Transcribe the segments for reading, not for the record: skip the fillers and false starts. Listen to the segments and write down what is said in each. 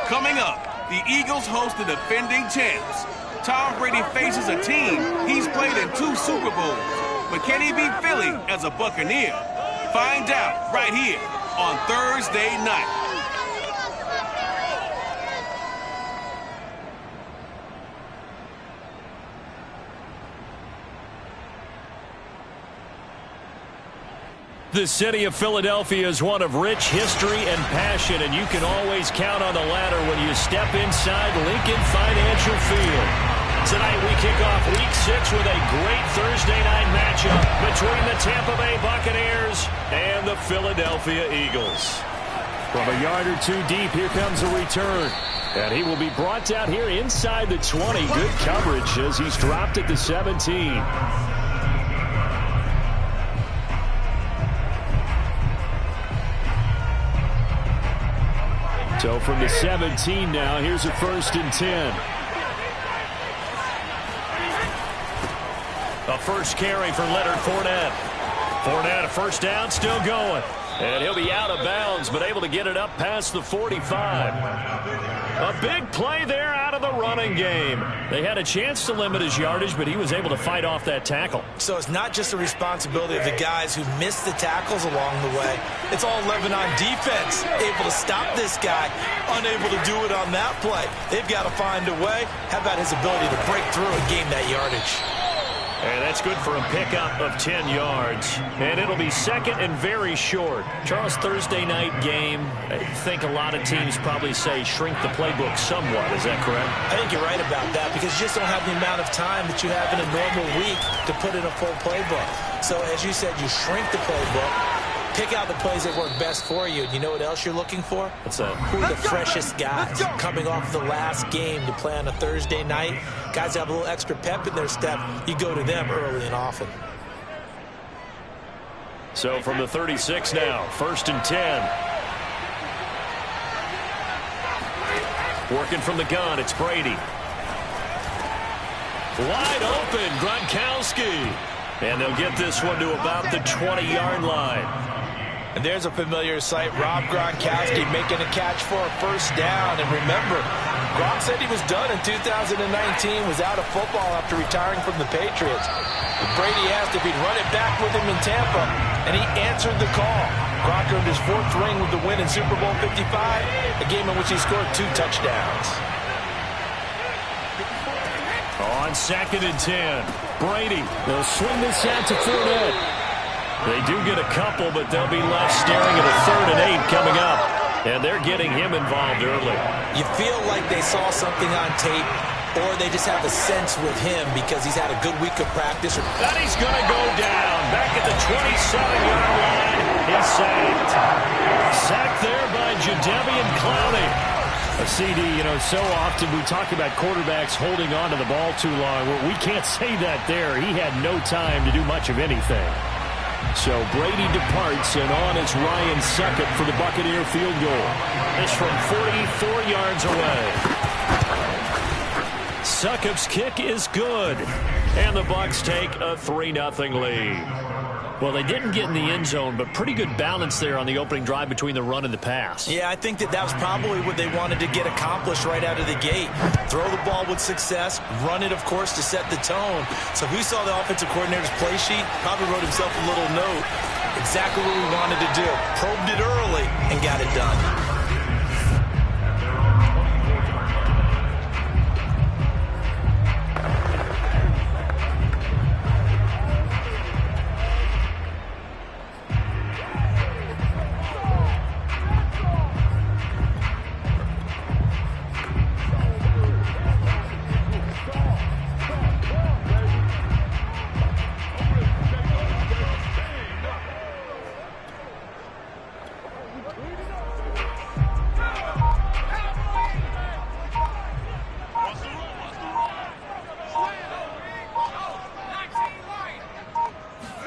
Coming up, the Eagles host the defending champs. Tom Brady faces a team he's played in 2 Super Bowls. But can he beat Philly as a Buccaneer? Find out right here on Thursday night. The city of Philadelphia is one of rich history and passion, and you can always count on the ladder when you step inside Lincoln Financial Field. Tonight we kick off Week 6 with a great Thursday night matchup between the Tampa Bay Buccaneers and the Philadelphia Eagles. From a yard or 2 deep, here comes a return. And he will be brought down here inside the 20. Good coverage as he's dropped at the 17. So from the 17 now, here's a 1st and 10. A first carry for Leonard Fournette. Fournette, a first down, still going. And he'll be out of bounds, but able to get it up past the 45. A big play there out of the running game. They had a chance to limit his yardage, but he was able to fight off that tackle. So it's not just the responsibility of the guys who missed the tackles along the way. It's all Lebanon defense, able to stop this guy, unable to do it on that play. They've got to find a way. How about his ability to break through and gain that yardage? And that's good for a pickup of 10 yards. And it'll be second and very short. Charles, Thursday night game, I think a lot of teams probably say shrink the playbook somewhat. Is that correct? I think you're right about that because you just don't have the amount of time that you have in a normal week to put in a full playbook. So as you said, you shrink the playbook, pick out the plays that work best for you. And you know what else you're looking for? What's that? Who are the freshest guys coming off the last game to play on a Thursday night? Guys have a little extra pep in their step. You go to them early and often. So from the 36 now, 1st and 10. Working from the gun, it's Brady. Wide open, Gronkowski. And they'll get this one to about the 20-yard line. And there's a familiar sight. Rob Gronkowski making a catch for a first down. And remember, Gronk said he was done in 2019, was out of football after retiring from the Patriots. But Brady asked if he'd run it back with him in Tampa, and he answered the call. Gronk earned his 4th ring with the win in Super Bowl 55, a game in which he scored 2 touchdowns. On 2nd and 10, Brady. They'll swing this out to Fournette. They do get a couple, but they'll be left staring at a 3rd and 8 coming up. And they're getting him involved early. You feel like they saw something on tape, or they just have a sense with him because he's had a good week of practice. And he's going to go down. Back at the 27-yard line. He's sacked. Sacked there by Jadeveon Clowney. A CD, you know, so often we talk about quarterbacks holding on to the ball too long. Well, we can't say that there. He had no time to do much of anything. So Brady departs, and on is Ryan Succop for the Buccaneer field goal. It's from 44 yards away. Succop's kick is good, and the Bucs take a 3-0 lead. Well, they didn't get in the end zone, but pretty good balance there on the opening drive between the run and the pass. Yeah, I think that was probably what they wanted to get accomplished right out of the gate. Throw the ball with success, run it, of course, to set the tone. So who saw the offensive coordinator's play sheet? Probably wrote himself a little note. Exactly what we wanted to do. Probed it early and got it done.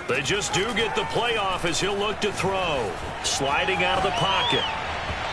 They just do get the playoff as he'll look to throw. Sliding out of the pocket.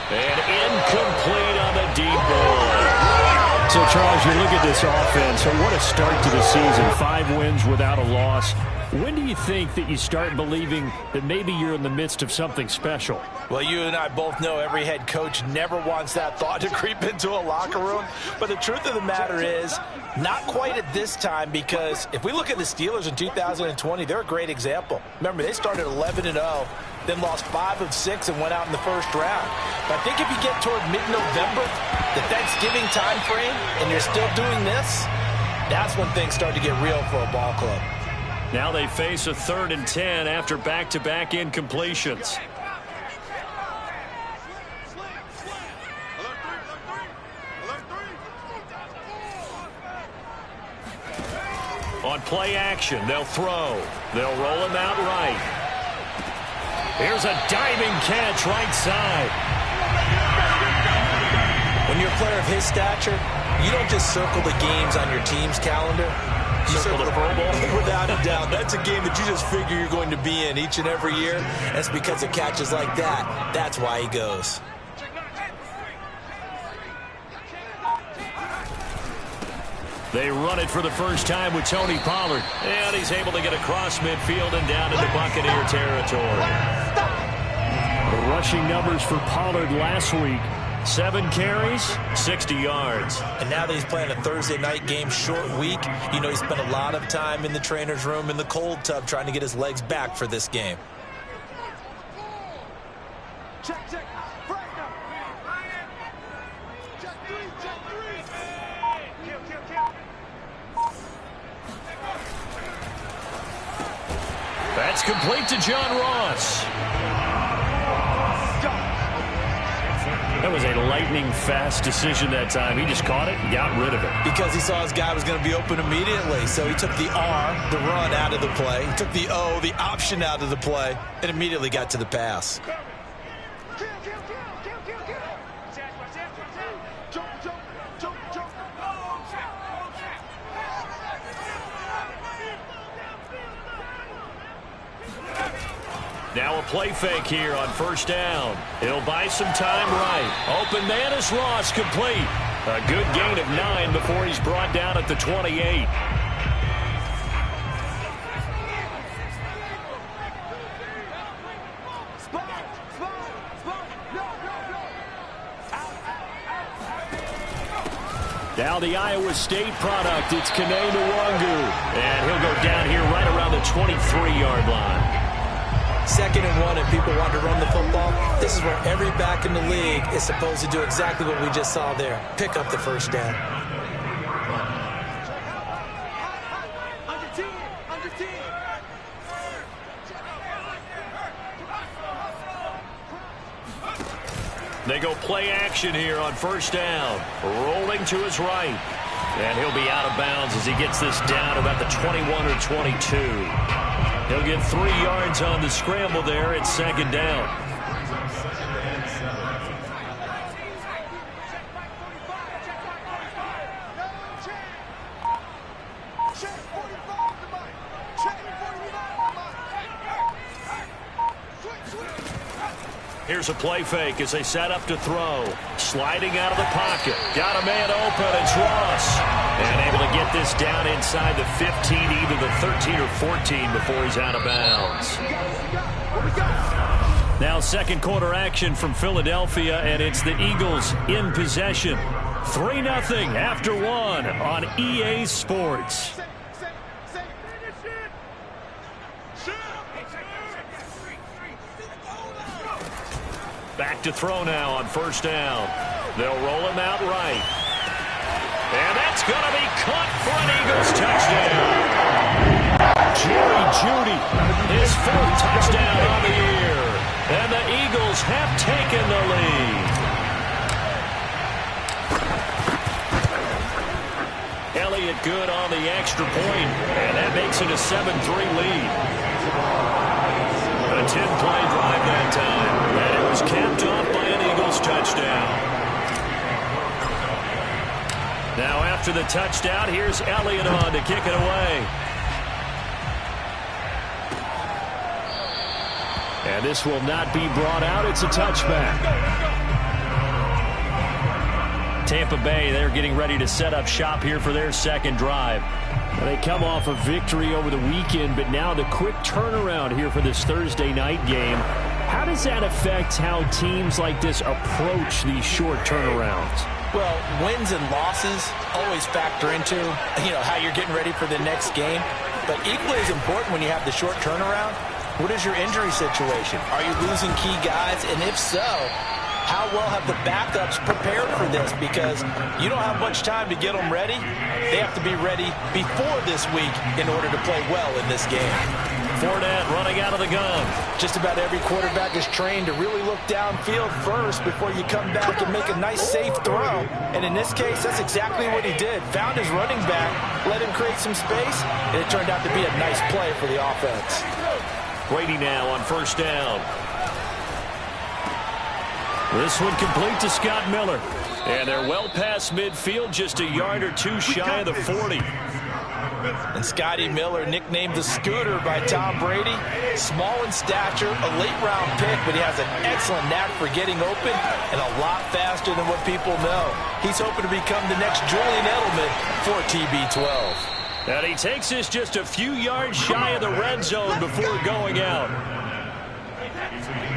And incomplete on the deep ball. So, Charles, you look at this offense, so what a start to the season. 5 wins without a loss. When do you think that you start believing that maybe you're in the midst of something special? Well, you and I both know every head coach never wants that thought to creep into a locker room. But the truth of the matter is, not quite at this time, because if we look at the Steelers in 2020, they're a great example. Remember, they started 11-0, then lost 5 of 6 and went out in the first round. But I think if you get toward mid-November, the Thanksgiving time frame, and you're still doing this, that's when things start to get real for a ball club. Now they face a 3rd and 10 after back-to-back incompletions. On play action, they'll throw. They'll roll him out right. Here's a diving catch right side. When you're a player of his stature, you don't just circle the games on your team's calendar. You circle the Pro Bowl. Without a doubt. That's a game that you just figure you're going to be in each and every year. That's because of catches like that. That's why he goes. They run it for the first time with Tony Pollard. And he's able to get across midfield and down into Buccaneer territory. The rushing numbers for Pollard last week. 7 carries, 60 yards. And now that he's playing a Thursday night game, short week, you know he spent a lot of time in the trainer's room in the cold tub trying to get his legs back for this game. That's complete to John Ross. That was a lightning-fast decision that time. He just caught it and got rid of it. Because he saw his guy was going to be open immediately. So he took the R, the run, out of the play. He took the O, the option, out of the play, and immediately got to the pass. Now a play fake here on first down. He'll buy some time right. Open man is Ross, complete. A good gain of 9 before he's brought down at the 28. Now the Iowa State product, it's Kene Nwangu. And he'll go down here right around the 23-yard line. 2nd and 1, and people want to run the football. This is where every back in the league is supposed to do exactly what we just saw there. Pick up the first down. They go play action here on first down. Rolling to his right. And he'll be out of bounds as he gets this down about the 21 or 22. He'll get 3 yards on the scramble there. It's 2nd down. Here's a play fake as they set up to throw. Sliding out of the pocket. Got a man open. It's Ross. And able to get this down inside the 15, either the 13 or 14 before he's out of bounds. Now 2nd quarter action from Philadelphia, and it's the Eagles in possession. 3-0 after 1 on EA Sports. Back to throw now on first down. They'll roll him out right. And that's going to be caught for an Eagles touchdown. Jerry Jeudy, his 4th touchdown on the year. And the Eagles have taken the lead. Elliott good on the extra point, and that makes it a 7-3 lead. A 10-play drive that time, and it was capped off by an Eagles touchdown. Now after the touchdown, here's Elliott on to kick it away. And this will not be brought out. It's a touchback. Tampa Bay, they're getting ready to set up shop here for their second drive. They come off a victory over the weekend, but now the quick turnaround here for this Thursday night game. How does that affect how teams like this approach these short turnarounds? Well, wins and losses always factor into, how you're getting ready for the next game. But equally as important when you have the short turnaround, what is your injury situation? Are you losing key guys? And if so, how well have the backups prepared for this? Because you don't have much time to get them ready. They have to be ready before this week in order to play well in this game. Fournette running out of the gun. Just about every quarterback is trained to really look downfield first before you come back and make a nice, safe throw. And in this case, that's exactly what he did. Found his running back, let him create some space, and it turned out to be a nice play for the offense. Brady now on first down. This one complete to Scott Miller. And they're well past midfield, just a yard or two shy of the 40. And Scotty Miller, nicknamed the Scooter by Tom Brady. Small in stature, a late-round pick, but he has an excellent knack for getting open and a lot faster than what people know. He's hoping to become the next Julian Edelman for TB12. And he takes this just a few yards shy of the red zone before going out.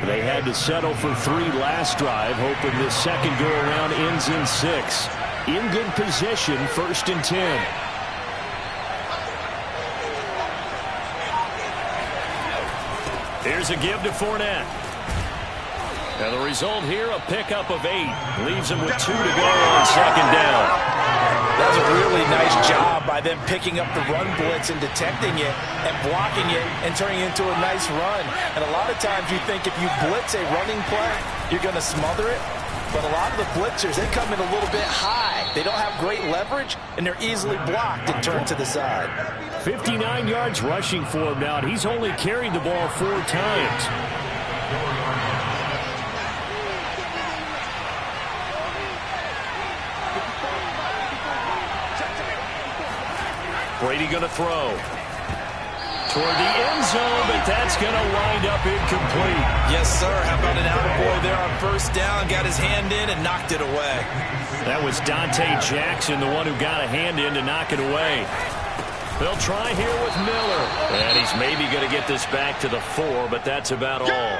They had to settle for 3 last drive, hoping this second go-around ends in 6. In good position, 1st and 10. Here's a give to Fournette. And the result here, a pickup of 8. Leaves him with 2 to go on second down. That was a really nice job by them picking up the run blitz and detecting it and blocking it and turning it into a nice run. And a lot of times you think if you blitz a running play, you're going to smother it. But a lot of the blitzers, they come in a little bit high. They don't have great leverage, and they're easily blocked and turned to the side. 59 yards rushing for him now, and he's only carried the ball 4 times. Brady going to throw toward the end zone, but that's going to wind up incomplete. Yes, sir. How about an attaboy there on first down? Got his hand in and knocked it away. That was Dante Jackson, the one who got a hand in to knock it away. They'll try here with Miller. And he's maybe going to get this back to the 4, but that's about all.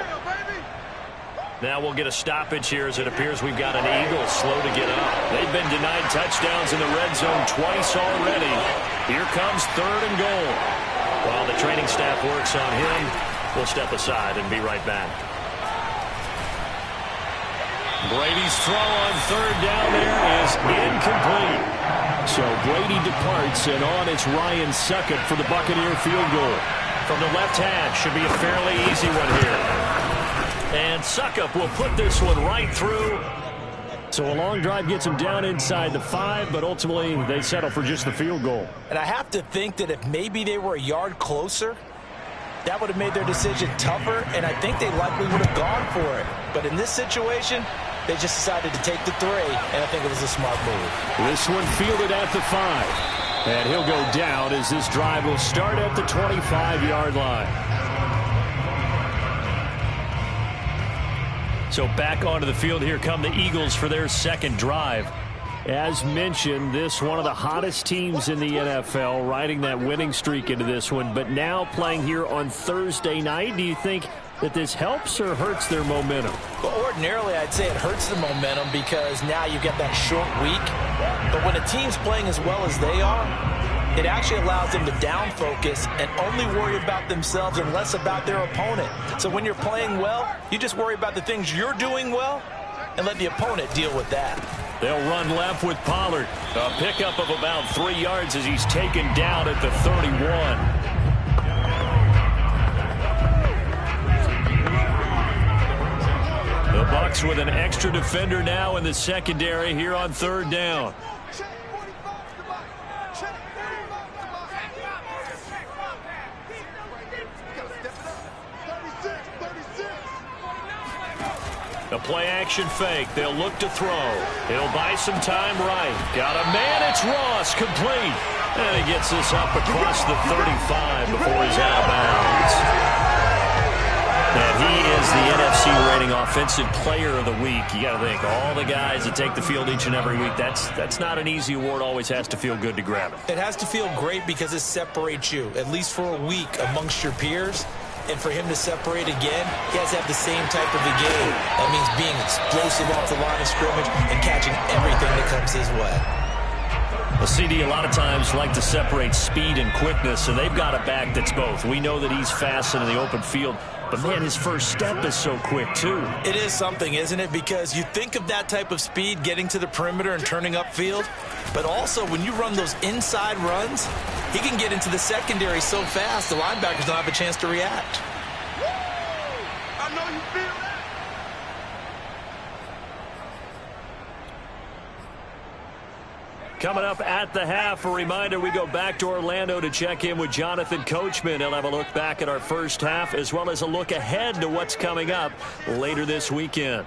Now we'll get a stoppage here as it appears we've got an Eagle slow to get up. They've been denied touchdowns in the red zone twice already. Here comes 3rd and goal. While the training staff works on him, we'll step aside and be right back. Brady's throw on 3rd down there is incomplete. So Brady departs, and on it's Ryan Succop for the Buccaneer field goal. From the left hash, should be a fairly easy one here. And Succop will put this one right through. So a long drive gets him down inside the 5, but ultimately they settle for just the field goal. And I have to think that if maybe they were a yard closer, that would have made their decision tougher, and I think they likely would have gone for it. But in this situation, they just decided to take the 3, and I think it was a smart move. This one fielded at the 5. And he'll go down as this drive will start at the 25-yard line. So back onto the field, here come the Eagles for their second drive. As mentioned, this one of the hottest teams in the NFL, riding that winning streak into this one, but now playing here on Thursday night. Do you think that this helps or hurts their momentum? Well, ordinarily, I'd say it hurts the momentum because now you get that short week. But when a team's playing as well as they are, it actually allows them to down focus and only worry about themselves and less about their opponent. So when you're playing well, you just worry about the things you're doing well and let the opponent deal with that. They'll run left with Pollard. A pickup of about 3 yards as he's taken down at the 31. The Bucs with an extra defender now in the secondary here on 3rd down. A play-action fake. They'll look to throw. He'll buy some time right. Got a man. It's Ross. Complete. And he gets this up across the 35 before he's out of bounds. And he is the NFC rating offensive Offensive Player of the Week. You got to think, all the guys that take the field each and every week, that's not an easy award. Always has to feel good to grab it. It has to feel great because it separates you, at least for a week, amongst your peers. And for him to separate again, he has to have the same type of a game. That means being explosive off the line of scrimmage and catching everything that comes his way. Well, CD, a lot of times like to separate speed and quickness, and they've got a back that's both. We know that he's fast in the open field, but, man, his first step is so quick, too. It is something, isn't it? Because you think of that type of speed getting to the perimeter and turning upfield, but also when you run those inside runs, he can get into the secondary so fast the linebackers don't have a chance to react. I know you feel that. Coming up at the half, a reminder, we go back to Orlando to check in with Jonathan Coachman. He'll have a look back at our first half as well as a look ahead to what's coming up later this weekend.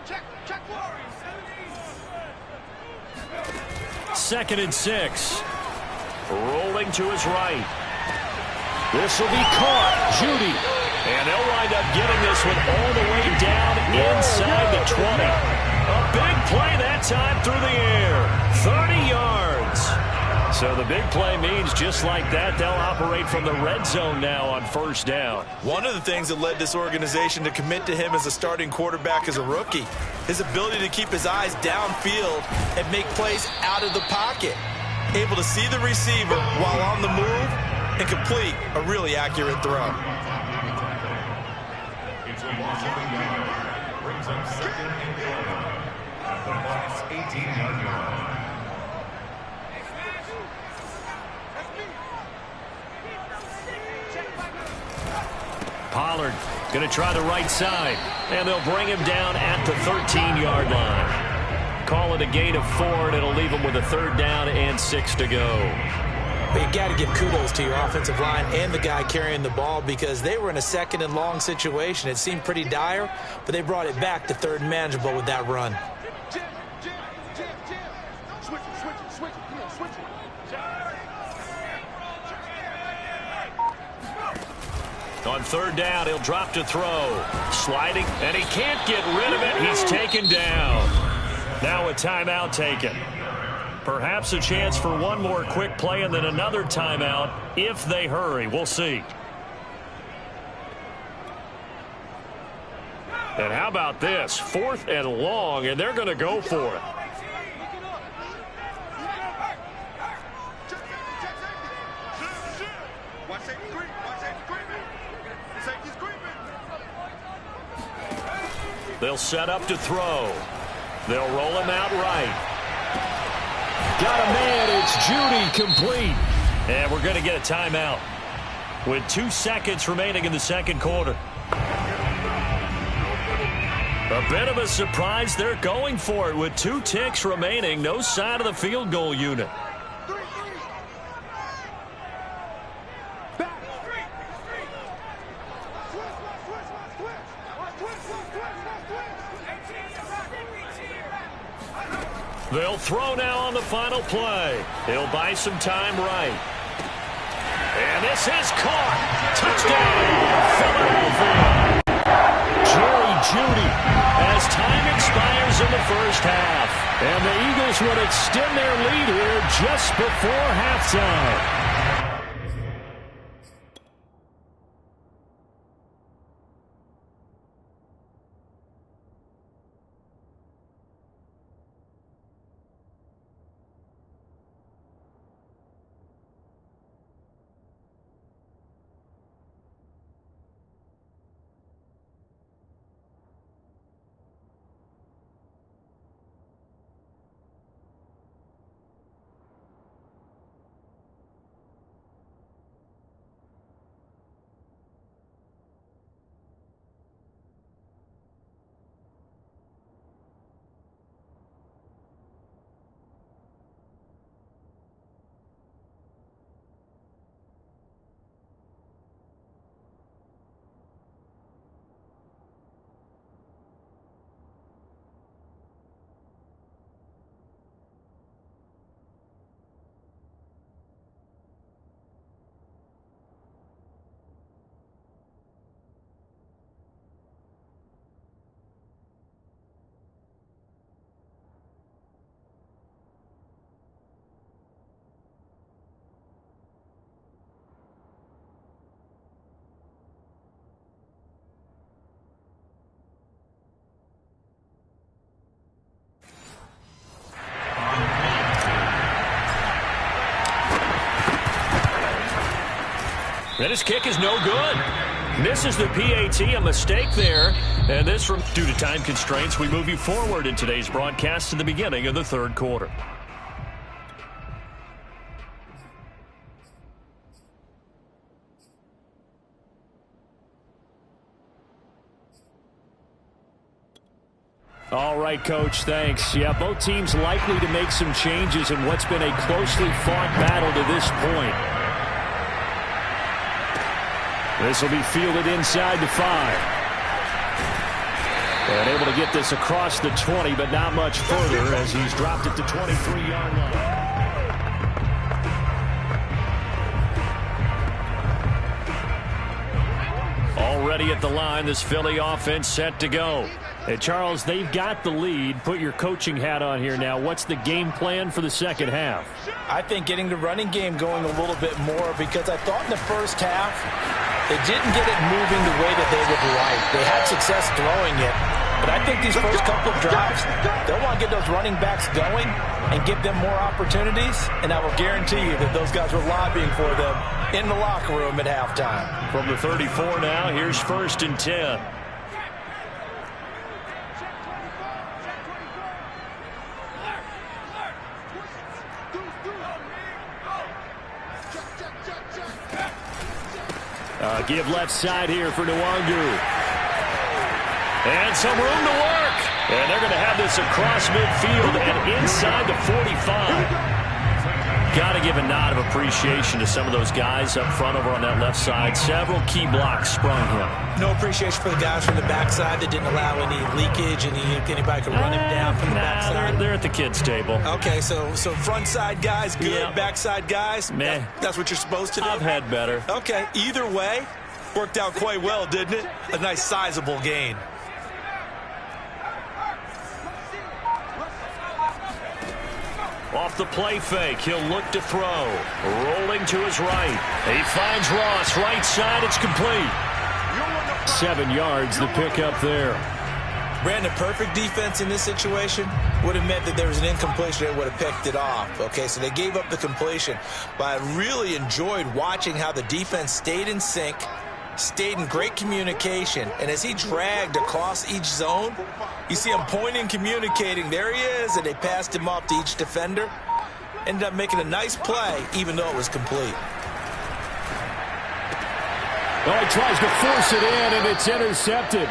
Second and 6. Rolling to his right. This will be caught. Judy. And they'll wind up getting this one all the way down inside the 20. A big play that time through the air. 30 yards. So the big play means just like that, they'll operate from the red zone now on first down. One of the things that led this organization to commit to him as a starting quarterback as a rookie, his ability to keep his eyes downfield and make plays out of the pocket. Able to see the receiver while on the move and complete a really accurate throw. It's a loss of a yard. Brings up second and goal. At the Bucs 18-yard line. Pollard going to try the right side, and they'll bring him down at the 13-yard line. Call it a gain of 4, and it'll leave him with a third down and 6 to go. But you got to give kudos to your offensive line and the guy carrying the ball because they were in a second and long situation. It seemed pretty dire, but they brought it back to third and manageable with that run. On third down, he'll drop to throw. Sliding, and he can't get rid of it. He's taken down. Now a timeout taken. Perhaps a chance for one more quick play and then another timeout if they hurry. We'll see. And how about this? 4th and long, and they're going to go for it. They'll set up to throw. They'll roll him out right. Got a man. It's Judy, complete. And we're going to get a timeout with 2 seconds remaining in the second quarter. A bit of a surprise. They're going for it with 2 ticks remaining. No sign of the field goal unit. They'll throw now on the final play. He'll buy some time right. And this is caught. Touchdown, Philadelphia. Jerry Jeudy as time expires in the first half. And the Eagles would extend their lead here just before halftime. And his kick is no good. Misses the PAT, a mistake there. And this from due to time constraints, we move you forward in today's broadcast to the beginning of the third quarter. All right, Coach, thanks. Yeah, both teams likely to make some changes in what's been a closely fought battle to this point. This will be fielded inside the 5. And able to get this across the 20, but not much further as he's dropped it to 23-yard line. Already at the line, this Philly offense set to go. Hey, Charles, they've got the lead. Put your coaching hat on here now. What's the game plan for the second half? I think getting the running game going a little bit more, because I thought in the first half they didn't get it moving the way that they would like. They had success throwing it, but I think these first couple of drives, they'll want to get those running backs going and give them more opportunities, and I will guarantee you that those guys were lobbying for them in the locker room at halftime. From the 34 now, here's 1st and 10. Give left side here for Nwangu. And some room to work. And they're going to have this across midfield and inside the 45. Got to give a nod of appreciation to some of those guys up front over on that left side. Several key blocks sprung him. No appreciation for the guys from the backside that didn't allow any leakage, and anybody could run him down from the backside. They're at the kids' table. Okay, so front side guys, good. Yeah. Backside guys, meh. That's what you're supposed to do? I've had better. Okay, either way, worked out quite well, didn't it? A nice sizable gain. Off the play fake, he'll look to throw. Rolling to his right. He finds Ross, right side, it's complete. 7 yards, the pickup there. Brandon, perfect defense in this situation would have meant that there was an incompletion that would have picked it off. Okay, so they gave up the completion. But I really enjoyed watching how the defense stayed in sync, stayed in great communication, and as he dragged across each zone, you see him pointing, communicating. There he is, and they passed him off to each defender. Ended up making a nice play, even though it was complete. Oh, he tries to force it in, and it's intercepted.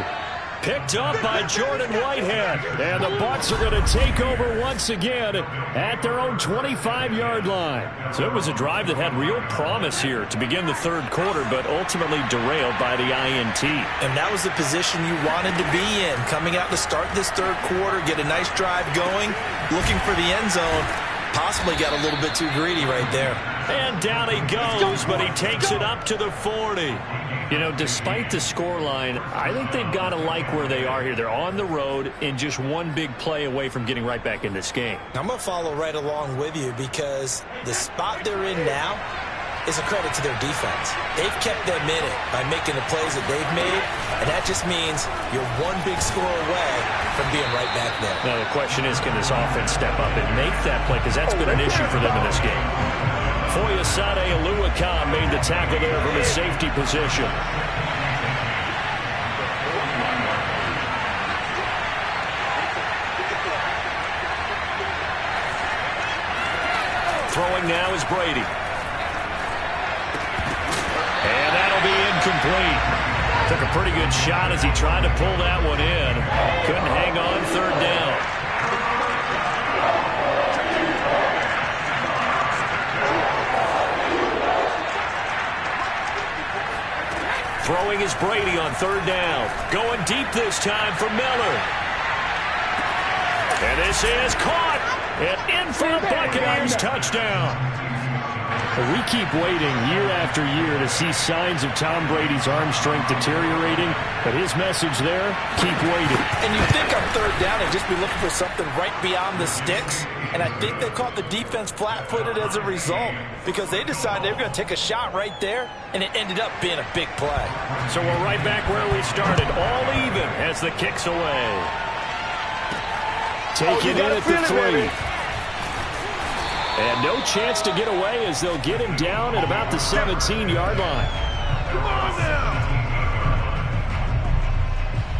Picked up by Jordan Whitehead. And the Bucs are going to take over once again at their own 25-yard line. So it was a drive that had real promise here to begin the third quarter, but ultimately derailed by the INT. And that was the position you wanted to be in. Coming out to start this third quarter, get a nice drive going, looking for the end zone. Possibly got a little bit too greedy right there. And down he goes, but he takes it up to the 40. You know, despite the scoreline, I think they've got to like where they are here. They're on the road and just one big play away from getting right back in this game. I'm going to follow right along with you because the spot they're in now is a credit to their defense. They've kept them in it by making the plays that they've made, and that just means you're one big score away from being right back there. Now the question is, can this offense step up and make that play? Because that's been an issue for them in this game. Foyesade Oluwakan made the tackle there from his safety position. Throwing now is Brady. And that'll be incomplete. Took a pretty good shot as he tried to pull that one in. Couldn't hang on, third down. Throwing is Brady on third down. Going deep this time for Miller. And this is caught. And in for a Buccaneers touchdown. We keep waiting year after year to see signs of Tom Brady's arm strength deteriorating, but his message there, keep waiting. And you think on third down they'd just be looking for something right beyond the sticks, and I think they caught the defense flat-footed as a result because they decided they were going to take a shot right there, and it ended up being a big play. So we're right back where we started, all even as the kick's away. Take it in at the 3. And no chance to get away as they'll get him down at about the 17-yard line.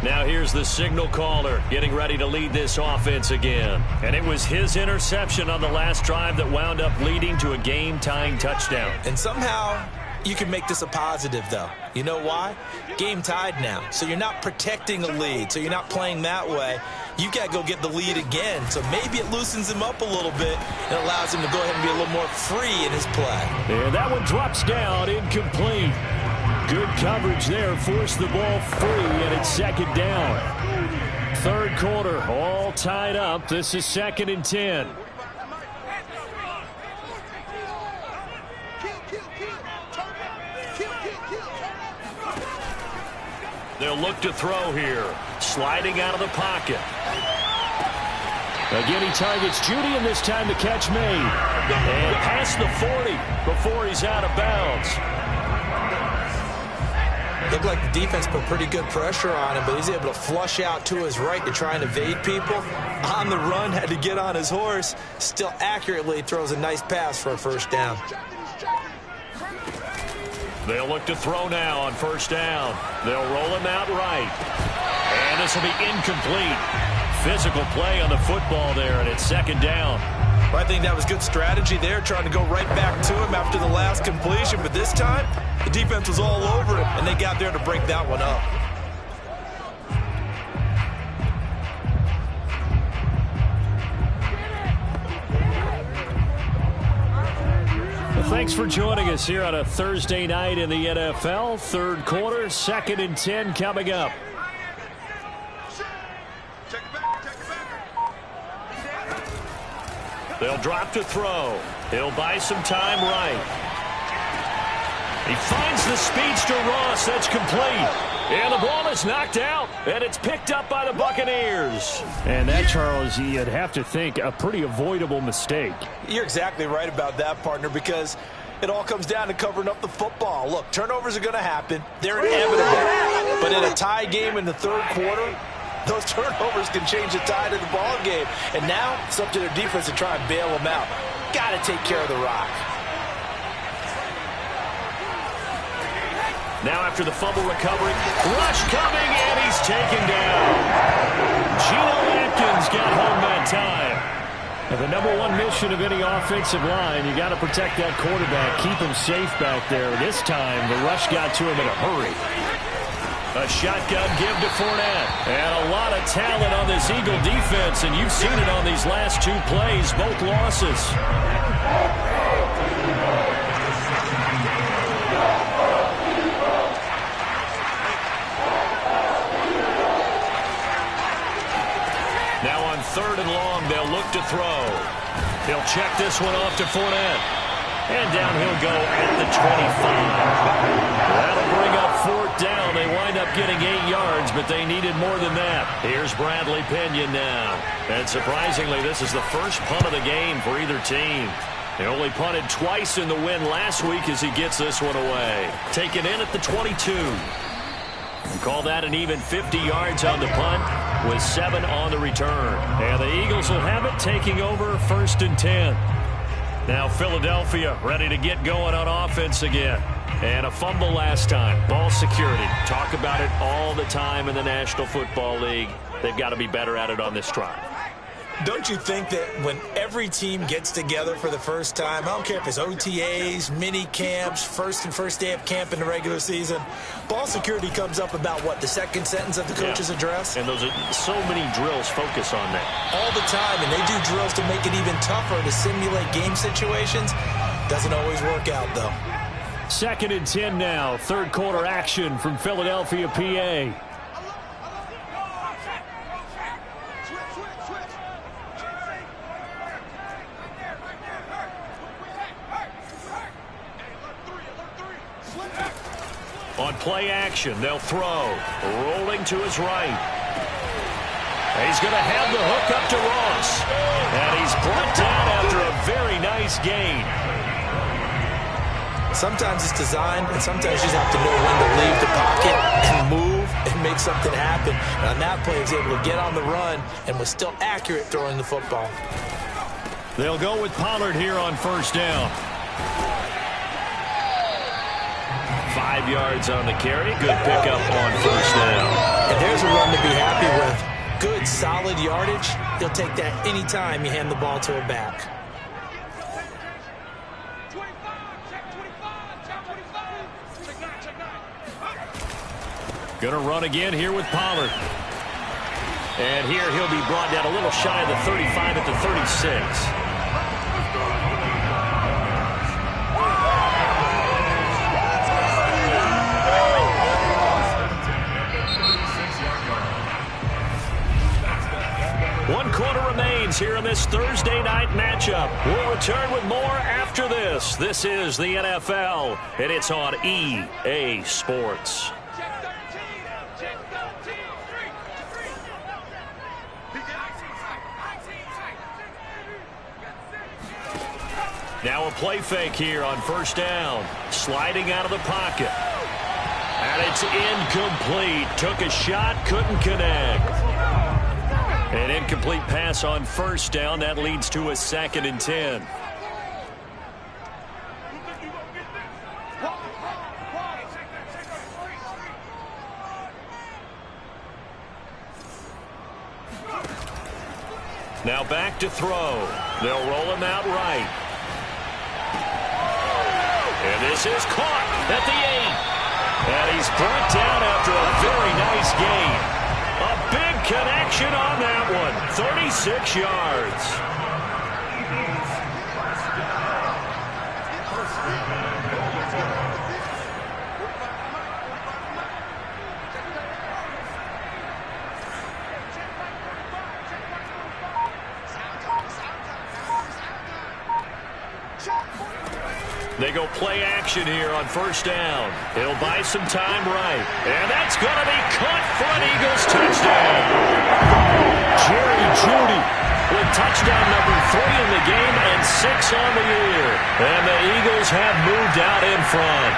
Now here's the signal caller getting ready to lead this offense again. And it was his interception on the last drive that wound up leading to a game-tying touchdown. And somehow you can make this a positive, though. You know why? Game tied now. So you're not protecting a lead. So you're not playing that way. You got to go get the lead again. So maybe it loosens him up a little bit and allows him to go ahead and be a little more free in his play. And that one drops down, incomplete. Good coverage there, forced the ball free, and it's second down. Third quarter, all tied up. This is 2nd and 10. They'll look to throw here. Sliding out of the pocket. Again, he targets Judy, and this time the catch made. And past the 40 before he's out of bounds. Looked like the defense put pretty good pressure on him, but he's able to flush out to his right to try and evade people. On the run, had to get on his horse. Still accurately throws a nice pass for a first down. They'll look to throw now on first down. They'll roll him out right. And this will be incomplete. Physical play on the football there, and it's second down. Well, I think that was good strategy there, trying to go right back to him after the last completion. But this time, the defense was all over him, and they got there to break that one up. Well, thanks for joining us here on a Thursday night in the NFL. Third quarter, 2nd and 10 coming up. They'll drop to throw. He'll buy some time right. He finds the speedster Ross. That's complete. And the ball is knocked out, and it's picked up by the Buccaneers. And that, Charles, you'd have to think a pretty avoidable mistake. You're exactly right about that, partner, because it all comes down to covering up the football. Look, turnovers are going to happen. They're inevitable. But in a tie game in the third quarter, those turnovers can change the tide of the ball game. And now it's up to their defense to try and bail them out. Got to take care of the rock. Now after the fumble recovery, rush coming, and he's taken down. Geno Atkins got home that time. And the number one mission of any offensive line, you got to protect that quarterback, keep him safe back there. This time, the rush got to him in a hurry. A shotgun give to Fournette. And a lot of talent on this Eagle defense, and you've seen it on these last two plays, both losses. Now on 3rd and long, they'll look to throw. He'll check this one off to Fournette. And down he'll go at the 25. That'll bring up 4th down. They wind up getting 8 yards, but they needed more than that. Here's Bradley Pinion now. And surprisingly, this is the first punt of the game for either team. They only punted twice in the win last week as he gets this one away. Taken in at the 22. And call that an even 50 yards on the punt with 7 on the return. And the Eagles will have it, taking over 1st and 10. Now Philadelphia ready to get going on offense again. And a fumble last time. Ball security. Talk about it all the time in the National Football League. They've got to be better at it on this drive. Don't you think that when every team gets together for the first time, I don't care if it's OTAs, mini camps, first day of camp in the regular season, ball security comes up about what, the second sentence of the coach's address? And those are so many drills focus on that. All the time, and they do drills to make it even tougher to simulate game situations. Doesn't always work out, though. 2nd and 10 now. Third quarter action from Philadelphia, PA. On play action, they'll throw. Rolling to his right. He's going to have the hook up to Ross. And he's brought down after a very nice gain. Sometimes it's designed, and sometimes you just have to know when to leave the pocket and move and make something happen. And on that play, he was able to get on the run and was still accurate throwing the football. They'll go with Pollard here on 1st down. 5 5 yards on the carry. Good pickup on first down. And there's a run to be happy with. Good, solid yardage. He'll take that anytime you hand the ball to a back. Going to run again here with Pollard. And here he'll be brought down a little shy of the 35 at the 36. One quarter remains here in this Thursday night matchup. We'll return with more after this. This is the NFL, and it's on EA Sports. Now a play fake here on first down. Sliding out of the pocket. And it's incomplete. Took a shot, couldn't connect. An incomplete pass on first down. That leads to a 2nd and 10. Now back to throw. They'll roll him out right. And this is caught at the 8. And he's brought down after a very nice gain. A big connection on that one. 36 yards. They go play action here on first down. He'll buy some time right. And that's going to be caught for an Eagles touchdown. Jerry Jeudy with touchdown number 3 in the game and 6 on the year. And the Eagles have moved out in front.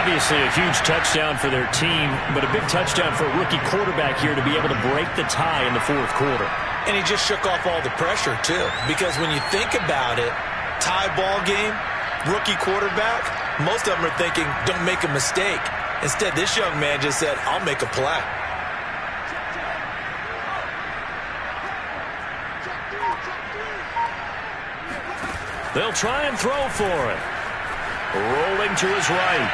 Obviously a huge touchdown for their team, but a big touchdown for a rookie quarterback here to be able to break the tie in the 4th quarter. And he just shook off all the pressure, too. Because when you think about it, tie ball game, rookie quarterback, most of them are thinking, don't make a mistake. Instead, this young man just said, I'll make a play. They'll try and throw for it. Rolling to his right.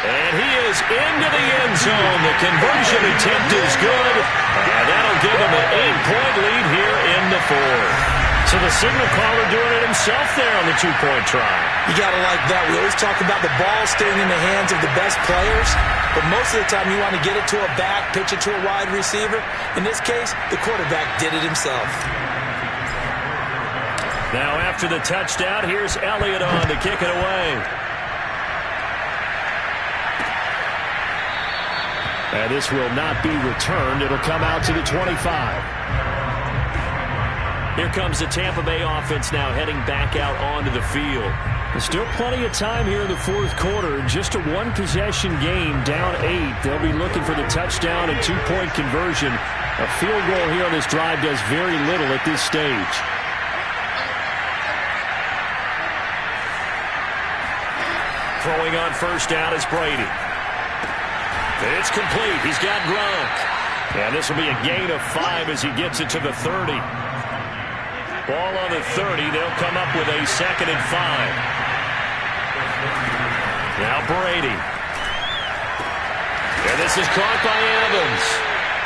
And he is into the end zone. The conversion attempt is good. And that'll give him an 8-point lead here in the 4th. So the signal caller doing it himself there on the 2-point try. You got to like that. We always talk about the ball staying in the hands of the best players. But most of the time you want to get it to a back, pitch it to a wide receiver. In this case, the quarterback did it himself. Now after the touchdown, here's Elliott on to kick it away. And this will not be returned. It'll come out to the 25. Here comes the Tampa Bay offense now heading back out onto the field. There's still plenty of time here in the 4th quarter. Just a 1-possession game, down 8. They'll be looking for the touchdown and 2-point conversion. A field goal here on this drive does very little at this stage. Throwing on first down is Brady. It's complete. He's got Gronk. And this will be a gain of 5 as he gets it to the 30. Ball on the 30. They'll come up with a 2nd and 5. Now Brady. And this is caught by Evans.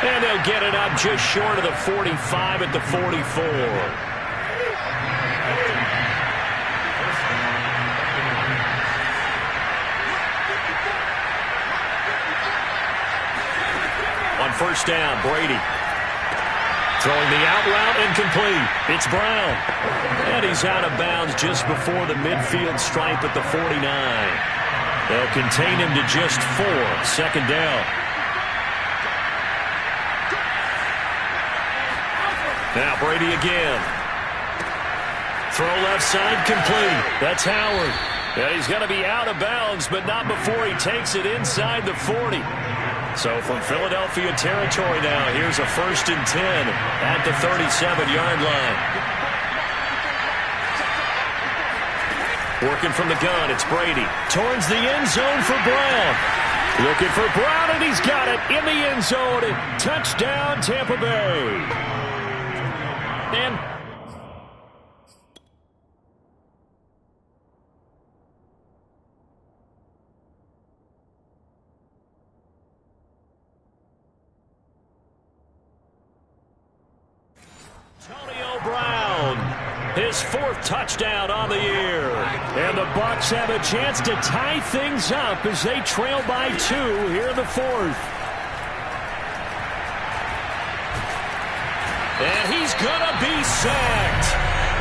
And they'll get it up just short of the 45 at the 44. On first down, Brady. Throwing the out route incomplete. It's Brown. And he's out of bounds just before the midfield stripe at the 49. They'll contain him to just 4. 2nd down. Now Brady again. Throw left side complete. That's Howard. And he's going to be out of bounds, but not before he takes it inside the 40. So from Philadelphia territory now, here's a 1st and 10 at the 37-yard line. Working from the gun, it's Brady. Towards the end zone for Brown. Looking for Brown, and he's got it in the end zone. Touchdown, Tampa Bay. And Antonio Brown, his 4th touchdown on the year. And the Bucs have a chance to tie things up as they trail by 2 here in the 4th. And he's going to be sacked.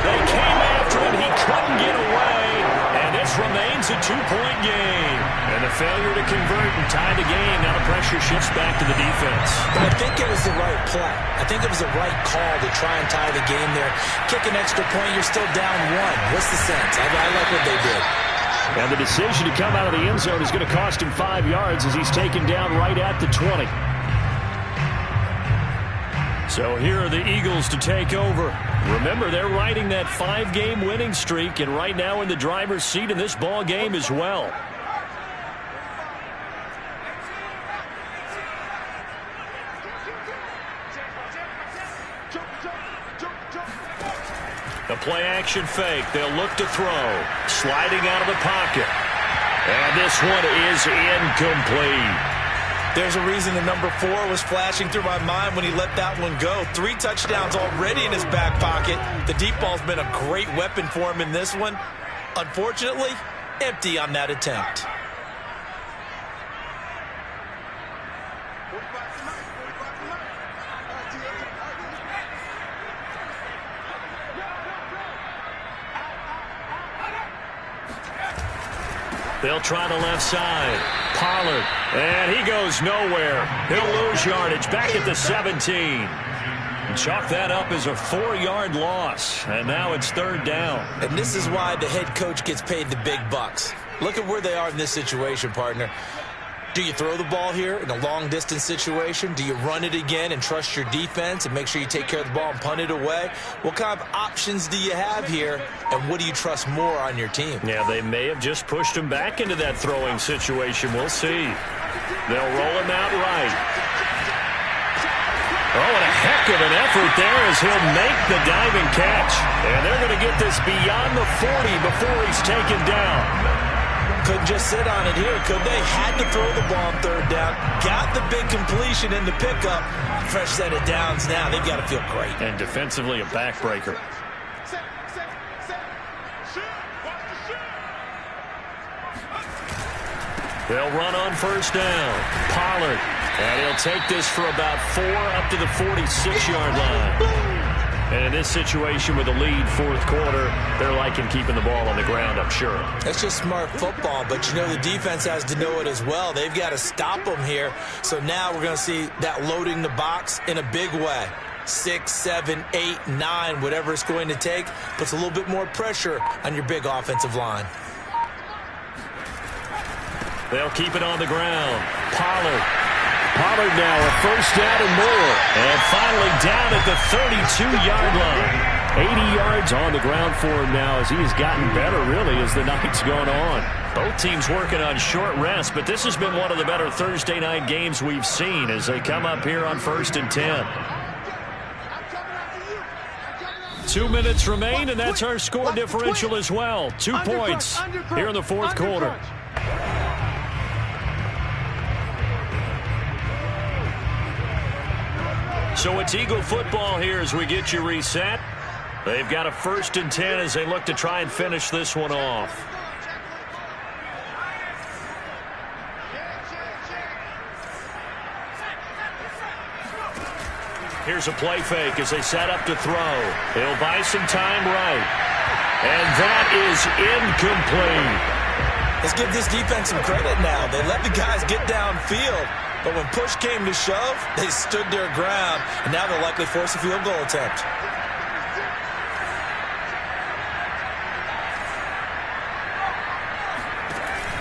They came after him. He couldn't get away. And this remains a 2-point game. And the failure to convert and tie the game. Now the pressure shifts back to the defense. I think it was the right play. I think it was the right call to try and tie the game there. Kick an extra point, you're still down 1. What's the sense? I like what they did. And the decision to come out of the end zone is going to cost him 5 yards as he's taken down right at the 20. So here are the Eagles to take over. Remember, they're riding that 5-game winning streak, and right now in the driver's seat in this ball game as well. The play-action fake. They'll look to throw. Sliding out of the pocket. And this one is incomplete. There's a reason the number 4 was flashing through my mind when he let that one go. 3 touchdowns already in his back pocket. The deep ball's been a great weapon for him in this one. Unfortunately, empty on that attempt. They'll try the left side. Pollard. And he goes nowhere. He'll lose yardage back at the 17. And chalk that up as a 4-yard loss. And now it's 3rd down. And this is why the head coach gets paid the big bucks. Look at where they are in this situation, partner. Do you throw the ball here in a long-distance situation? Do you run it again and trust your defense and make sure you take care of the ball and punt it away? What kind of options do you have here, and what do you trust more on your team? Yeah, they may have just pushed him back into that throwing situation. We'll see. They'll roll him out right. Oh, and a heck of an effort there as he'll make the diving catch. And they're going to get this beyond the 40 before he's taken down. Couldn't just sit on it here, could they? Had to throw the ball on 3rd down. Got the big completion in the pickup. Fresh set of downs now. They've got to feel great. And defensively, a backbreaker. They'll run on 1st down. Pollard. And he'll take this for about 4 up to the 46-yard line. And in this situation with a lead 4th quarter, they're liking keeping the ball on the ground, I'm sure. That's just smart football, but you know the defense has to know it as well. They've got to stop them here. So now we're going to see that loading the box in a big way. 6, 7, 8, 9, whatever it's going to take, puts a little bit more pressure on your big offensive line. They'll keep it on the ground. Pollard now a 1st down and more. And finally down at the 32-yard line. 80 yards on the ground for him now as he has gotten better, really, as the night's gone on. Both teams working on short rest, but this has been one of the better Thursday night games we've seen as they come up here on 1st and 10. 2 minutes remain, and that's our score differential as well. 2 points here in the 4th quarter. So it's Eagle football here as we get you reset. They've got a 1st and 10 as they look to try and finish this one off. Here's a play fake as they set up to throw. He'll buy some time right. And that is incomplete. Let's give this defense some credit now. They let the guys get downfield. But when push came to shove, they stood their ground, and now they'll likely force a field goal attempt.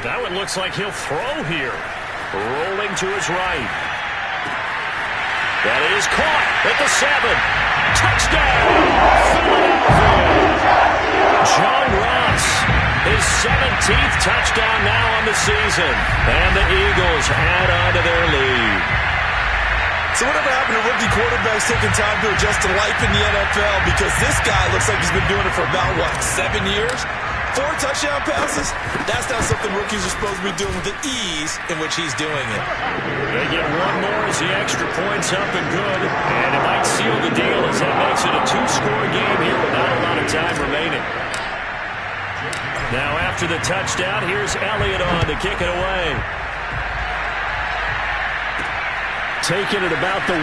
Now it looks like he'll throw here. Rolling to his right. That is caught at the 7. Touchdown, Philadelphia. John Ross, his his 17th touchdown now on the season. And the Eagles add on to their lead. So whatever happened to rookie quarterbacks taking time to adjust to life in the NFL? Because this guy looks like he's been doing it for about, 7 years? 4 touchdown passes? That's not something rookies are supposed to be doing with the ease in which he's doing it. They get one more as the extra point's up and good. And it might seal the deal as that makes it a 2-score game here with not a lot of time remaining. Now after the touchdown, here's Elliott on to kick it away. Taking it about the 1.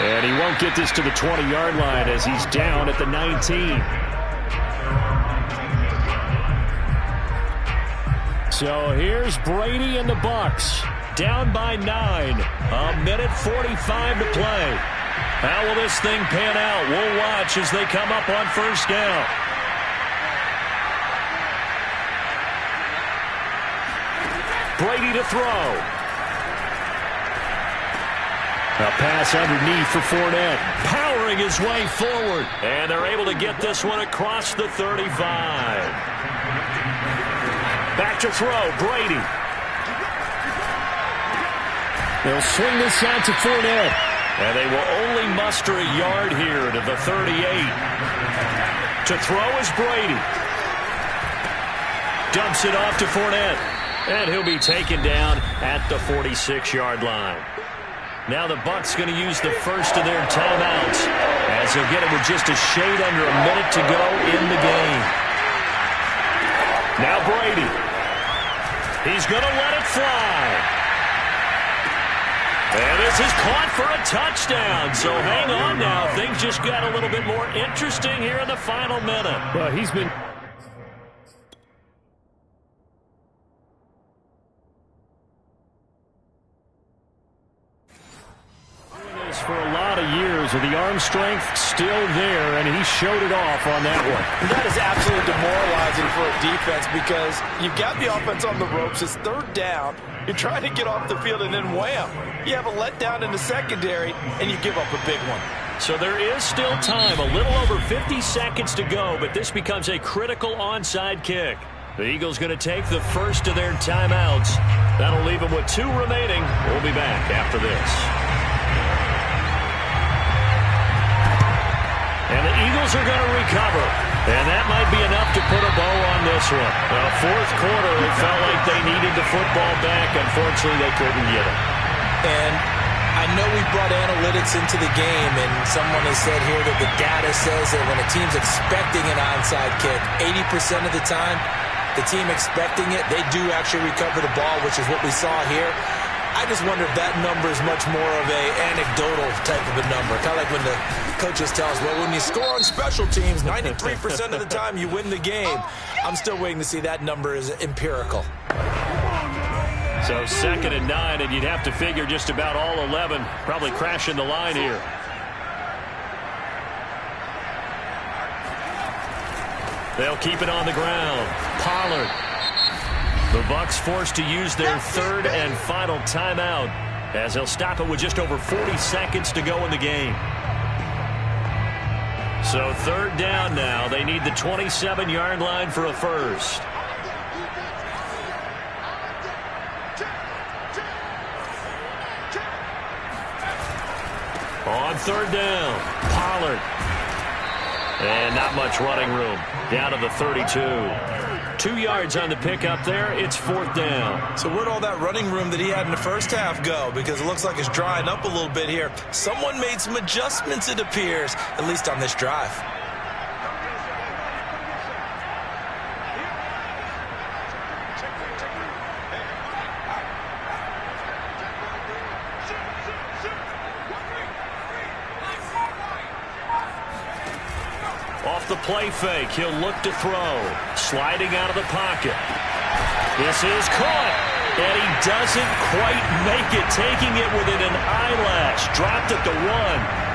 And he won't get this to the 20-yard line as he's down at the 19. So here's Brady and the Bucs. Down by 9. A minute 45 to play. How will this thing pan out? We'll watch as they come up on first down. Brady to throw. A pass underneath for Fournette. Powering his way forward. And they're able to get this one across the 35. Back to throw, Brady. They'll swing this out to Fournette. And they will only muster a yard here to the 38. To throw is Brady. Dumps it off to Fournette. And he'll be taken down at the 46-yard line. Now the Bucs going to use the first of their timeouts as they'll get it with just a shade under a minute to go in the game. Now Brady. He's going to let it fly. And this is caught for a touchdown. So hang on now. Things just got a little bit more interesting here in the final minute. Well, he's been... for a lot of years with the arm strength still there, and he showed it off on that one. That is absolutely demoralizing for a defense because you've got the offense on the ropes. It's third down. You're trying to get off the field, and then wham, you have a letdown in the secondary, and you give up a big one. So there is still time, a little over 50 seconds to go, but this becomes a critical onside kick. The Eagles going to take the first of their timeouts. That'll leave them with 2 remaining. We'll be back after this. And the Eagles are going to recover. And that might be enough to put a bow on this one. Well, fourth quarter, it felt like they needed the football back. Unfortunately, they couldn't get it. And I know we brought analytics into the game, and someone has said here that the data says that when a team's expecting an onside kick, 80% of the time, the team expecting it, they do actually recover the ball, which is what we saw here. I just wonder if that number is much more of a anecdotal type of a number. Kind of like when the coaches tell us, well, when you score on special teams, 93% of the time you win the game. I'm still waiting to see that number is empirical. So 2nd and 9, and you'd have to figure just about all 11 probably crashing the line here. They'll keep it on the ground. Pollard. The Bucs forced to use their 3rd and final timeout as they'll stop it with just over 40 seconds to go in the game. So 3rd down now. They need the 27-yard line for a first. On 3rd down, Pollard. And not much running room. Down to the 32. 2 yards on the pickup there. It's 4th down. So where'd all that running room that he had in the first half go? Because it looks like it's drying up a little bit here. Someone made some adjustments, it appears, at least on this drive. Off the play fake, he'll look to throw. Sliding out of the pocket. This is caught. And he doesn't quite make it, taking it within an eyelash. Dropped at the 1.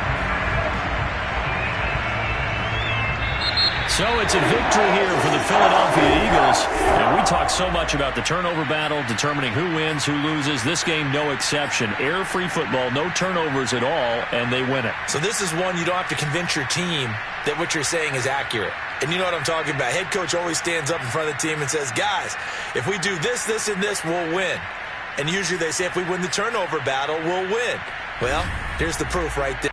So it's a victory here for the Philadelphia Eagles. And we talk so much about the turnover battle, determining who wins, who loses. This game, no exception. Air-free football, no turnovers at all, and they win it. So this is one you don't have to convince your team that what you're saying is accurate. And you know what I'm talking about. Head coach always stands up in front of the team and says, guys, if we do this, this, and this, we'll win. And usually they say if we win the turnover battle, we'll win. Well, here's the proof right there.